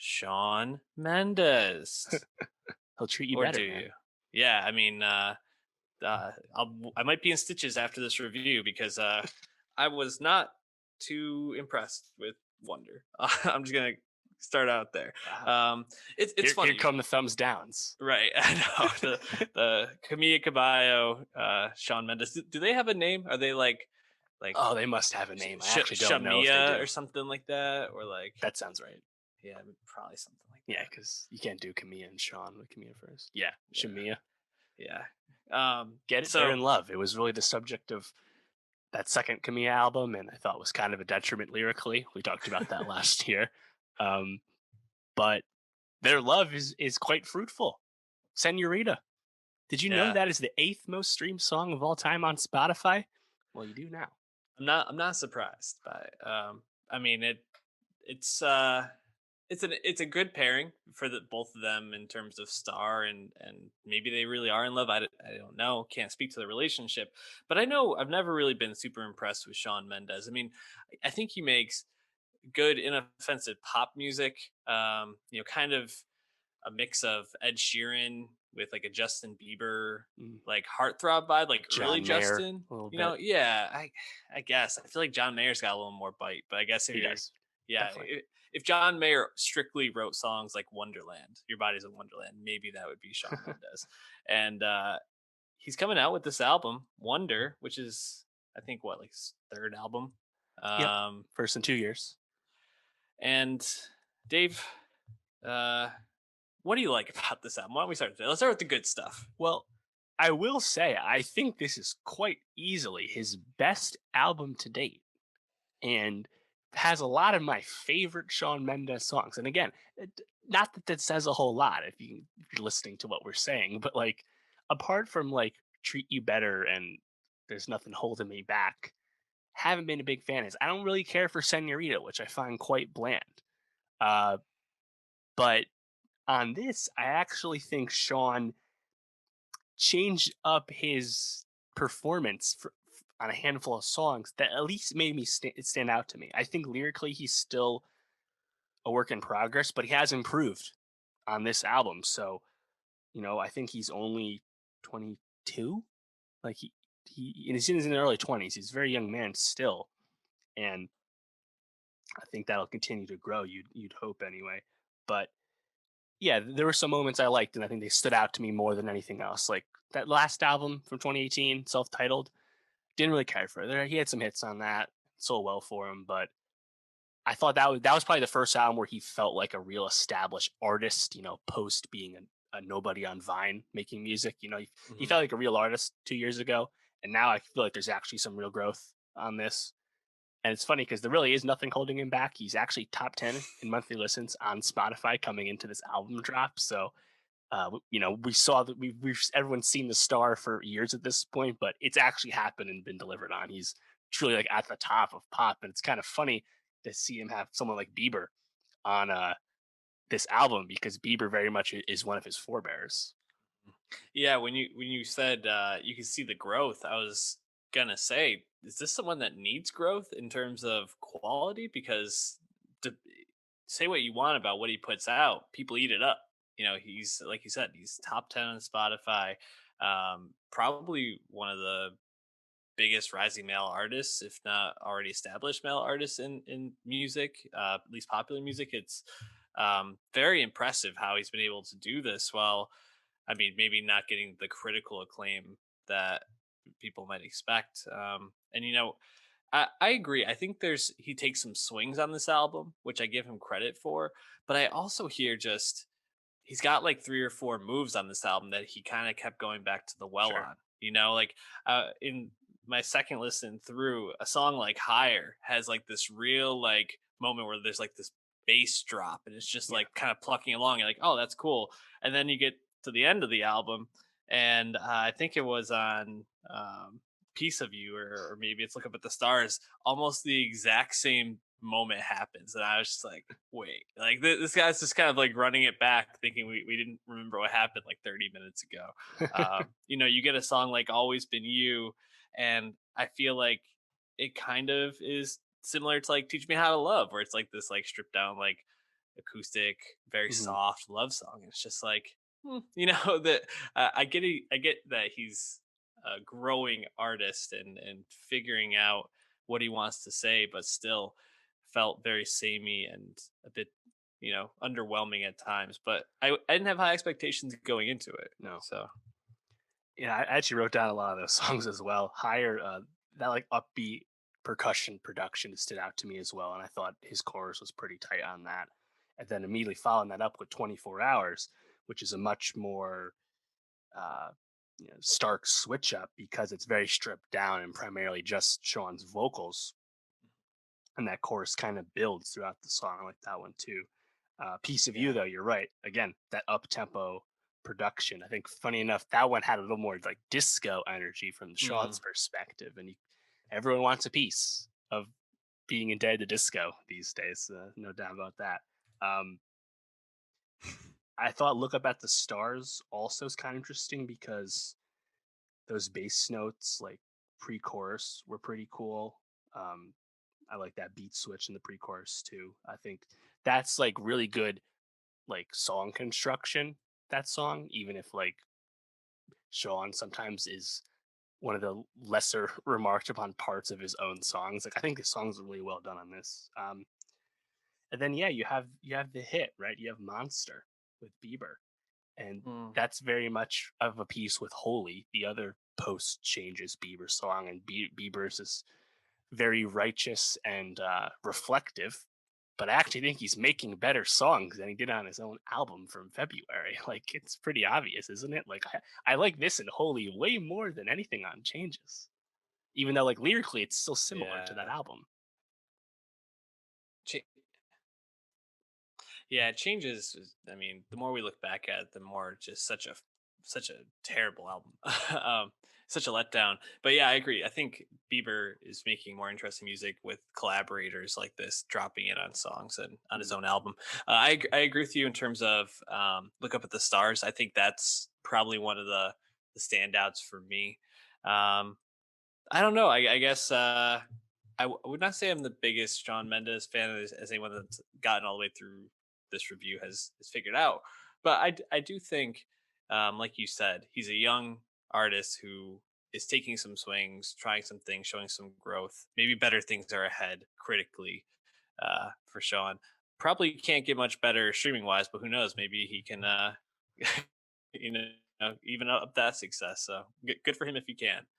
Shawn Mendes. He'll treat you Or better, do man. you? Yeah, I mean, I might be in stitches after this review because I was not too impressed with Wonder. I'm just gonna start out there. Wow. Um, it's Here funny, come the thumbs downs. right? I know the Camilla Cabello, Shawn Mendes. Do they have a name? Are they like Oh, they must have a name. I actually don't know if they Shamia do. or something like that, or like That sounds right. yeah, probably something like Yeah, that. because you can't do Camilla and Sean with Camilla first. Yeah, Yeah, Shamia. yeah. Get it? They're So in love. It was really the subject of that second Camilla album, and I thought was kind of a detriment lyrically. We talked about that last year. Um, but their love is quite fruitful. Senorita. Did you know yeah, that is the eighth most streamed song of all time on Spotify? Well, you do now. I'm not surprised by it. I mean it's it's a good pairing for the both of them in terms of star and maybe they really are in love. I don't know, can't speak to the relationship, but I know I've never really been super impressed with Shawn Mendes. I mean, I think he makes good inoffensive pop music, kind of a mix of Ed Sheeran with like a Justin Bieber Mm, like heartthrob vibe, like early John Mayer, Justin. a little bit. Yeah, I guess I feel like John Mayer's got a little more bite, but I guess if He you're does. yeah, Definitely. if John Mayer strictly wrote songs like Wonderland, Your Body's a Wonderland, maybe that would be Shawn Mendes. And he's coming out with this album, Wonder, which is I think what like his third album. Yep. Um, First in 2 years. and Dave, uh, what do you like about this album? Why don't we start today? Let's start with the good stuff. Well, I will say, I think this is quite easily his best album to date and has a lot of my favorite Shawn Mendes songs. And again, not that that says a whole lot if you're listening to what we're saying, but like apart from like Treat You Better and There's Nothing Holding Me Back, haven't been a big fan is I don't really care for Senorita, which I find quite bland. Uh, but on this, I actually think Sean changed up his performance on a handful of songs that at least made me stand out to me. I think lyrically he's still a work in progress, but he has improved on this album. So, I think he's only 22. Like and he's in his early 20s. He's a very young man still, and I think that'll continue to grow. You'd hope anyway. But yeah, there were some moments I liked, and I think they stood out to me more than anything else. Like that last album from 2018, self-titled, didn't really care for it. He had some hits on that, sold well for him, but I thought that was probably the first album where he felt like a real established artist. Post being a nobody on Vine making music. He Hmm. felt like a real artist 2 years ago, and now I feel like there's actually some real growth on this. And it's funny because there really is nothing holding him back. He's actually top 10 in monthly listens on Spotify coming into this album drop. So we saw that we've everyone's seen the star for years at this point, but it's actually happened and been delivered on. He's truly like at the top of pop, and it's kind of funny to see him have someone like Bieber on this album because Bieber very much is one of his forebears. Yeah, when you said you can see the growth, I was gonna say, is this someone that needs growth in terms of quality? Because to say what you want about what he puts out, people eat it up. He's like you said, he's top 10 on Spotify. Probably one of the biggest rising male artists, if not already established male artists in music, at least popular music. It's very impressive how he's been able to do this. Well, I mean, maybe not getting the critical acclaim that people might expect. And I agree. I think he takes some swings on this album, which I give him credit for. But I also hear just he's got like three or four moves on this album that he kind of kept going back to the well Sure. on. Like in my second listen through, a song like Higher has like this real like moment where there's like this bass drop and it's just Yeah. like kind of plucking along. You're like, oh, that's cool. And then you get to the end of the album, and I think it was on Piece of You, or maybe it's Look Up at the Stars. Almost the exact same moment happens, and I was just like, wait, like this guy's just kind of like running it back, thinking we didn't remember what happened like 30 minutes ago. You get a song like Always Been You, and I feel like it kind of is similar to like Teach Me How to Love, where it's like this like stripped down like acoustic, very Mhm. soft love song. It's just like, that I get that he's a growing artist and figuring out what he wants to say, but still felt very samey and a bit, underwhelming at times. But I didn't have high expectations going into it. No. So Yeah, I actually wrote down a lot of those songs as well. Higher, that like upbeat percussion production stood out to me as well, and I thought his chorus was pretty tight on that. And then immediately following that up with 24 Hours, which is a much more uh, stark switch up because it's very stripped down and primarily just Sean's vocals, and that chorus kind of builds throughout the song. I like that one too. Piece of You, yeah. though, you're right. Again, that up tempo production. I think, funny enough, that one had a little more like disco energy from Mm. Sean's perspective, and everyone wants a piece of being indebted to disco these days. No doubt about that. Um, I thought "Look Up at the Stars" also is kind of interesting because those bass notes, like pre-chorus, were pretty cool. Um, I like that beat switch in the pre-chorus too. I think that's like really good like song construction. That song, even if like Sean sometimes is one of the lesser remarked upon parts of his own songs. Like I think the songs are really well done on this. And then yeah, you have the hit, right? You have Monster with Bieber, and Mm. that's very much of a piece with Holy, the other post changes Bieber song, and Bieber's is very righteous and reflective. But I actually think he's making better songs than he did on his own album from February. Like it's pretty obvious, isn't it? Like I like this in Holy way more than anything on Changes, even though like lyrically it's still similar to that Yeah. album. Yeah, it changes. I mean, the more we look back at it, the more just such a terrible album, such a letdown. But yeah, I agree. I think Bieber is making more interesting music with collaborators like this, dropping it on songs and on his Mm, own album. I agree with you in terms of "Look Up at the Stars." I think that's probably one of the standouts for me. Um, I don't know. I guess I would not say I'm the biggest Shawn Mendes fan as anyone that's gotten all the way through this review has figured out. But I do think, like you said, he's a young artist who is taking some swings, trying some things, showing some growth. Maybe better things are ahead critically for Sean. Probably can't get much better streaming wise, but who knows? Maybe he can, you know, even up that success. So good for him if he can.